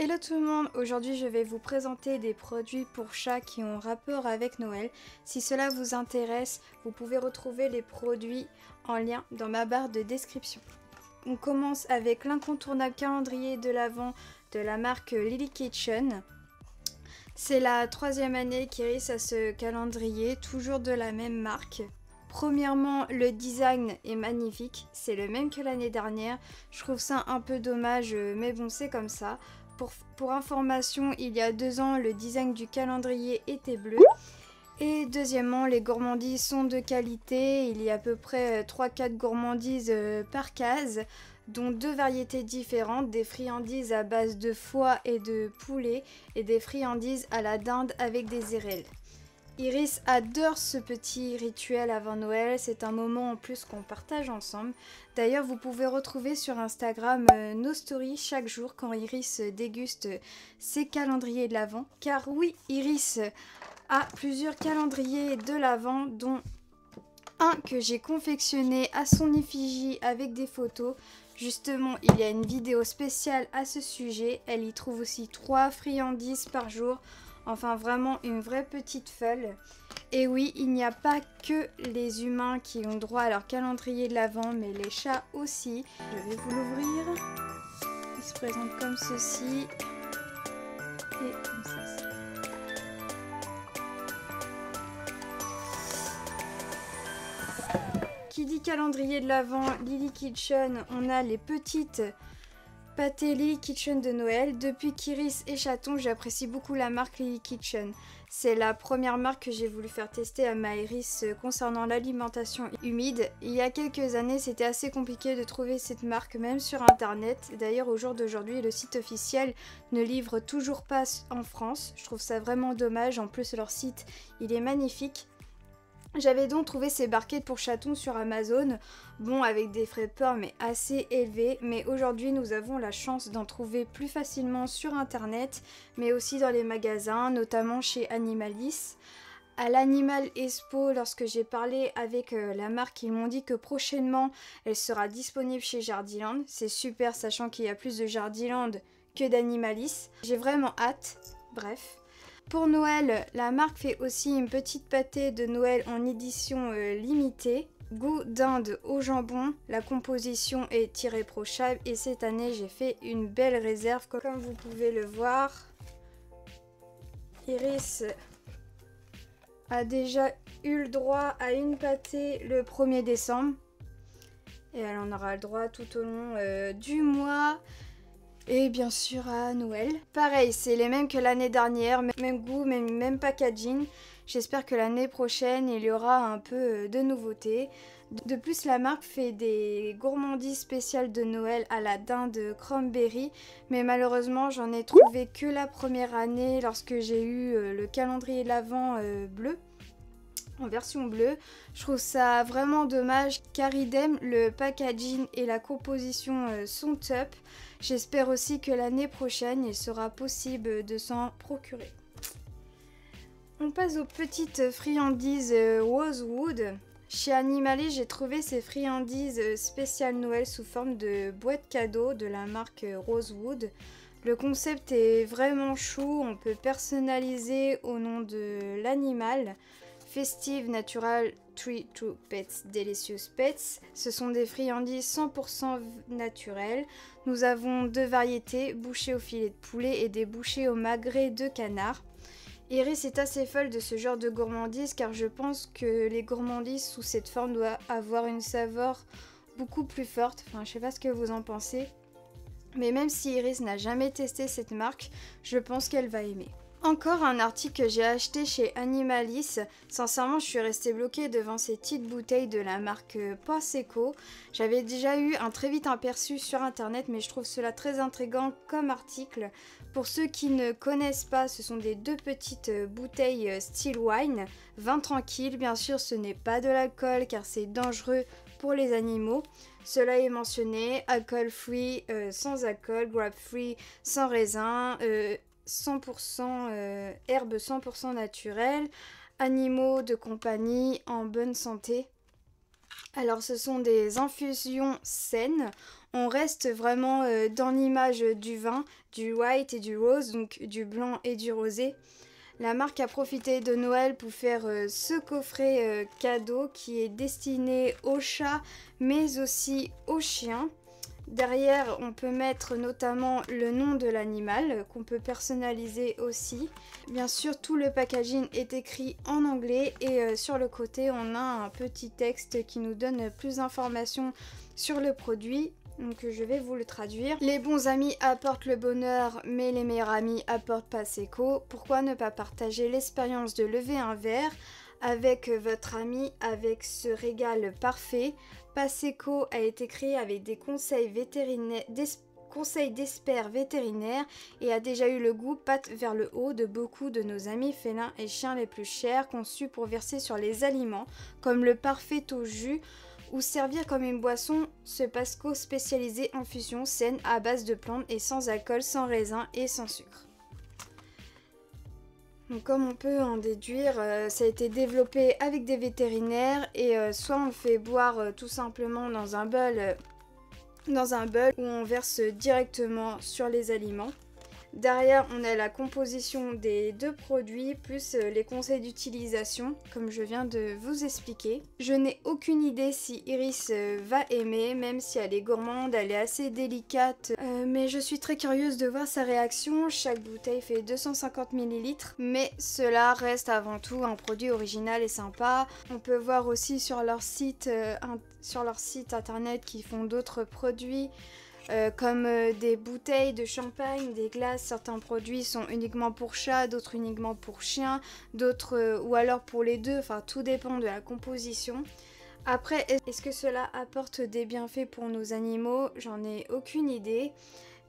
Hello tout le monde, aujourd'hui je vais vous présenter des produits pour chats qui ont rapport avec Noël. Si cela vous intéresse, vous pouvez retrouver les produits en lien dans ma barre de description. On commence avec l'incontournable calendrier de l'Avent de la marque Lily Kitchen. C'est la 3e année qu'Iris a ce calendrier, toujours de la même marque. Premièrement, le design est magnifique, c'est le même que l'année dernière. Je trouve ça un peu dommage, mais bon, c'est comme ça. Pour information, il y a 2 ans, le design du calendrier était bleu. Et deuxièmement, les gourmandises sont de qualité. Il y a à peu près 3-4 gourmandises par case, dont 2 variétés différentes, des friandises à base de foie et de poulet et des friandises à la dinde avec des érelles. Iris adore ce petit rituel avant Noël, c'est un moment en plus qu'on partage ensemble. D'ailleurs, vous pouvez retrouver sur Instagram nos stories chaque jour quand Iris déguste ses calendriers de l'Avent. Car oui, Iris a plusieurs calendriers de l'Avent, dont un que j'ai confectionné à son effigie avec des photos. Justement, il y a une vidéo spéciale à ce sujet. Elle y trouve aussi 3 friandises par jour. Enfin, vraiment une vraie petite folle. Et oui, il n'y a pas que les humains qui ont droit à leur calendrier de l'Avent, mais les chats aussi. Je vais vous l'ouvrir. Il se présente comme ceci. Et comme ceci. Qui dit calendrier de l'Avent, Lily Kitchen, on a les petites pâté Lily Kitchen de Noël. Depuis qu'Iris est chaton, j'apprécie beaucoup la marque Lily Kitchen. C'est la première marque que j'ai voulu faire tester à ma Iris concernant l'alimentation humide. Il y a quelques années, c'était assez compliqué de trouver cette marque, même sur internet. D'ailleurs, au jour d'aujourd'hui, le site officiel ne livre toujours pas en France. Je trouve ça vraiment dommage. En plus, leur site, il est magnifique. J'avais donc trouvé ces barquettes pour chatons sur Amazon, bon avec des frais de port mais assez élevés, mais aujourd'hui nous avons la chance d'en trouver plus facilement sur internet, mais aussi dans les magasins, notamment chez Animalis. À l'Animal Expo, lorsque j'ai parlé avec la marque, ils m'ont dit que prochainement elle sera disponible chez Jardiland. C'est super sachant qu'il y a plus de Jardiland que d'Animalis. J'ai vraiment hâte, bref. Pour Noël, la marque fait aussi une petite pâtée de Noël en édition limitée. Goût dinde au jambon, la composition est irréprochable et cette année j'ai fait une belle réserve comme vous pouvez le voir. Iris a déjà eu le droit à une pâtée le 1er décembre et elle en aura le droit tout au long du mois. Et bien sûr à Noël. Pareil, c'est les mêmes que l'année dernière, même goût, même packaging. J'espère que l'année prochaine, il y aura un peu de nouveautés. De plus, la marque fait des gourmandises spéciales de Noël à la dinde cranberry. Mais malheureusement, j'en ai trouvé que la première année lorsque j'ai eu le calendrier de l'Avent bleu. En version bleue. Je trouve ça vraiment dommage car idem, le packaging et la composition sont top. J'espère aussi que l'année prochaine, il sera possible de s'en procurer. On passe aux petites friandises Rosewood. Chez Animalis, j'ai trouvé ces friandises spéciales Noël sous forme de boîte cadeau de la marque Rosewood. Le concept est vraiment chou, on peut personnaliser au nom de l'animal. Festive Natural Tree to Pets Delicious Pets. Ce sont des friandises 100% naturelles. Nous avons 2 variétés, bouchées au filet de poulet et des bouchées au magret de canard. Iris est assez folle de ce genre de gourmandise car je pense que les gourmandises sous cette forme doivent avoir une saveur beaucoup plus forte. Enfin, je sais pas ce que vous en pensez. Mais même si Iris n'a jamais testé cette marque, je pense qu'elle va aimer. Encore un article que j'ai acheté chez Animalis. Sincèrement, je suis restée bloquée devant ces petites bouteilles de la marque Prosecco. J'avais déjà eu un très vite aperçu sur internet, mais je trouve cela très intriguant comme article. Pour ceux qui ne connaissent pas, ce sont des 2 petites bouteilles Still Wine. Vin tranquille, bien sûr, ce n'est pas de l'alcool car c'est dangereux pour les animaux. Cela est mentionné, alcool free, sans alcool, grape free, sans raisin. 100% herbes 100% naturelles, animaux de compagnie en bonne santé. Alors ce sont des infusions saines. On reste vraiment dans l'image du vin, du white et du rose, donc du blanc et du rosé. La marque a profité de Noël pour faire ce coffret cadeau qui est destiné aux chats mais aussi aux chiens. Derrière, on peut mettre notamment le nom de l'animal qu'on peut personnaliser aussi. Bien sûr, tout le packaging est écrit en anglais et sur le côté, on a un petit texte qui nous donne plus d'informations sur le produit. Donc je vais vous le traduire. Les bons amis apportent le bonheur, mais les meilleurs amis apportent Paseco. Pourquoi ne pas partager l'expérience de lever un verre avec votre ami avec ce régal parfait? Paseco a été créé avec des conseils vétérinaires, conseils d'experts vétérinaires et a déjà eu le goût patte vers le haut de beaucoup de nos amis félins et chiens les plus chers, conçus pour verser sur les aliments, comme le parfait au jus ou servir comme une boisson. Ce Paseco spécialisé en fusion saine à base de plantes et sans alcool, sans raisin et sans sucre. Donc comme on peut en déduire, ça a été développé avec des vétérinaires et soit on le fait boire tout simplement dans un bol où on verse directement sur les aliments. Derrière, on a la composition des deux produits, plus les conseils d'utilisation, comme je viens de vous expliquer. Je n'ai aucune idée si Iris va aimer, même si elle est gourmande, elle est assez délicate. Mais je suis très curieuse de voir sa réaction. Chaque bouteille fait 250 ml, mais cela reste avant tout un produit original et sympa. On peut voir aussi sur leur site internet qu'ils font d'autres produits. Comme des bouteilles de champagne, des glaces, certains produits sont uniquement pour chat, d'autres uniquement pour chien, d'autres ou alors pour les deux, enfin tout dépend de la composition. Après, est-ce que cela apporte des bienfaits pour nos animaux? J'en ai aucune idée,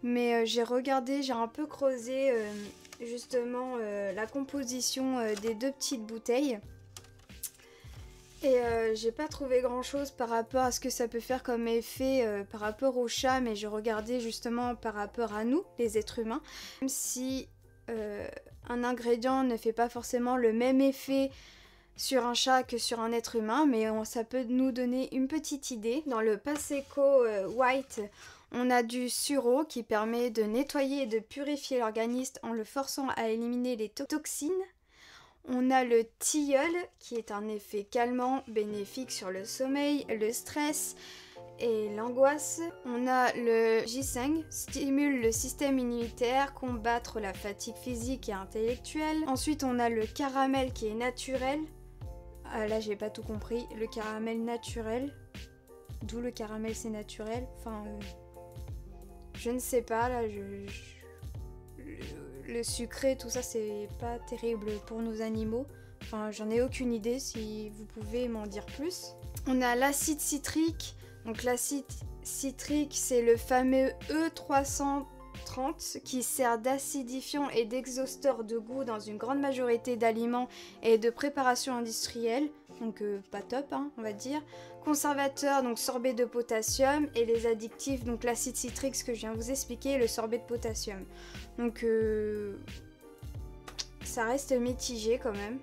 mais j'ai regardé, j'ai un peu creusé justement la composition des deux petites bouteilles. Et j'ai pas trouvé grand chose par rapport à ce que ça peut faire comme effet par rapport au chat, mais j'ai regardé justement par rapport à nous, les êtres humains. Même si un ingrédient ne fait pas forcément le même effet sur un chat que sur un être humain, mais ça peut nous donner une petite idée. Dans le Paseco White, on a du sureau qui permet de nettoyer et de purifier l'organisme en le forçant à éliminer les toxines. On a le tilleul qui est un effet calmant bénéfique sur le sommeil, le stress et l'angoisse. On a le ginseng, stimule le système immunitaire, combattre la fatigue physique et intellectuelle. Ensuite on a le caramel qui est naturel. Ah, là j'ai pas tout compris, le caramel naturel. D'où le caramel c'est naturel. Enfin je ne sais pas là le sucré, tout ça, c'est pas terrible pour nos animaux. Enfin, j'en ai aucune idée, si vous pouvez m'en dire plus. On a l'acide citrique. Donc l'acide citrique, c'est le fameux E330 qui sert d'acidifiant et d'exhausteur de goût dans une grande majorité d'aliments et de préparations industrielles. Donc pas top, hein, on va dire. Conservateur, donc sorbet de potassium, et les addictifs, donc l'acide citrique, ce que je viens de vous expliquer, le sorbet de potassium. Donc ça reste mitigé quand même.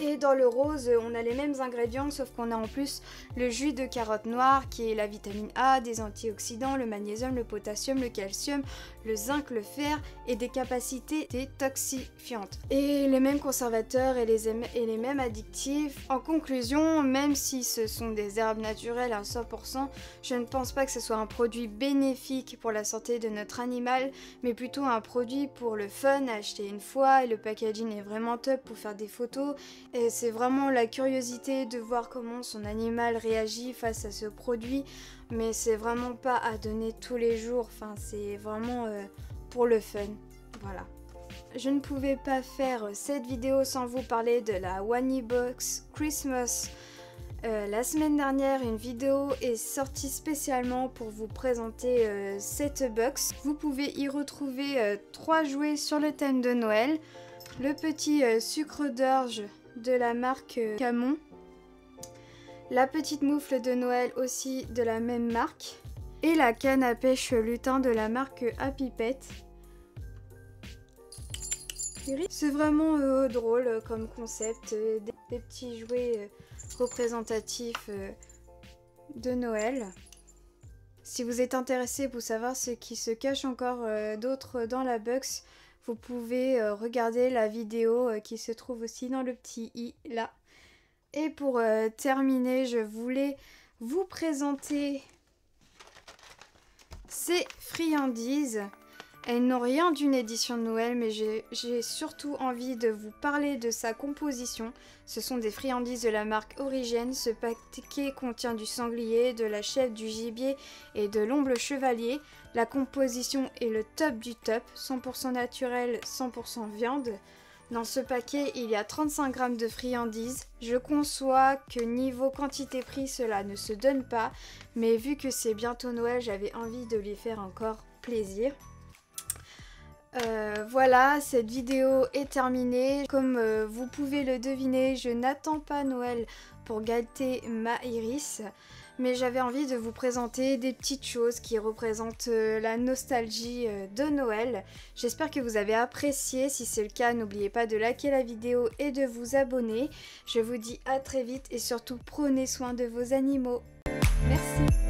Et dans le rose, on a les mêmes ingrédients, sauf qu'on a en plus le jus de carotte noire qui est la vitamine A, des antioxydants, le magnésium, le potassium, le calcium, le zinc, le fer et des capacités détoxifiantes. Et les mêmes conservateurs et les mêmes addictifs. En conclusion, même si ce sont des herbes naturelles à 100%, je ne pense pas que ce soit un produit bénéfique pour la santé de notre animal, mais plutôt un produit pour le fun, à acheter une fois, et le packaging est vraiment top pour faire des photos. Et c'est vraiment la curiosité de voir comment son animal réagit face à ce produit, mais c'est vraiment pas à donner tous les jours, enfin c'est vraiment pour le fun, voilà. Je ne pouvais pas faire cette vidéo sans vous parler de la Wanibox Christmas. La semaine dernière, une vidéo est sortie spécialement pour vous présenter cette box. Vous pouvez y retrouver 3 jouets sur le thème de Noël. Le petit sucre d'orge de la marque Camon, la petite moufle de Noël aussi de la même marque, et la canne à pêche lutin de la marque Happy Pet. C'est vraiment drôle comme concept, des petits jouets représentatifs de Noël. Si vous êtes intéressé pour savoir ce qui se cache encore d'autre dans la box, vous pouvez regarder la vidéo qui se trouve aussi dans le petit i là. Et pour terminer, je voulais vous présenter ces friandises. Elles n'ont rien d'une édition de Noël, mais j'ai surtout envie de vous parler de sa composition. Ce sont des friandises de la marque Origène. Ce paquet contient du sanglier, de la chèvre, du gibier et de l'omble chevalier. La composition est le top du top, 100% naturel, 100% viande. Dans ce paquet, il y a 35 g de friandises. Je conçois que niveau quantité-prix, cela ne se donne pas, mais vu que c'est bientôt Noël, j'avais envie de lui faire encore plaisir. Voilà, cette vidéo est terminée. Comme vous pouvez le deviner, je n'attends pas Noël pour gâter ma Iris, mais j'avais envie de vous présenter des petites choses qui représentent la nostalgie de Noël. J'espère que vous avez apprécié. Si c'est le cas, n'oubliez pas de liker la vidéo et de vous abonner. Je vous dis à très vite et surtout prenez soin de vos animaux. Merci.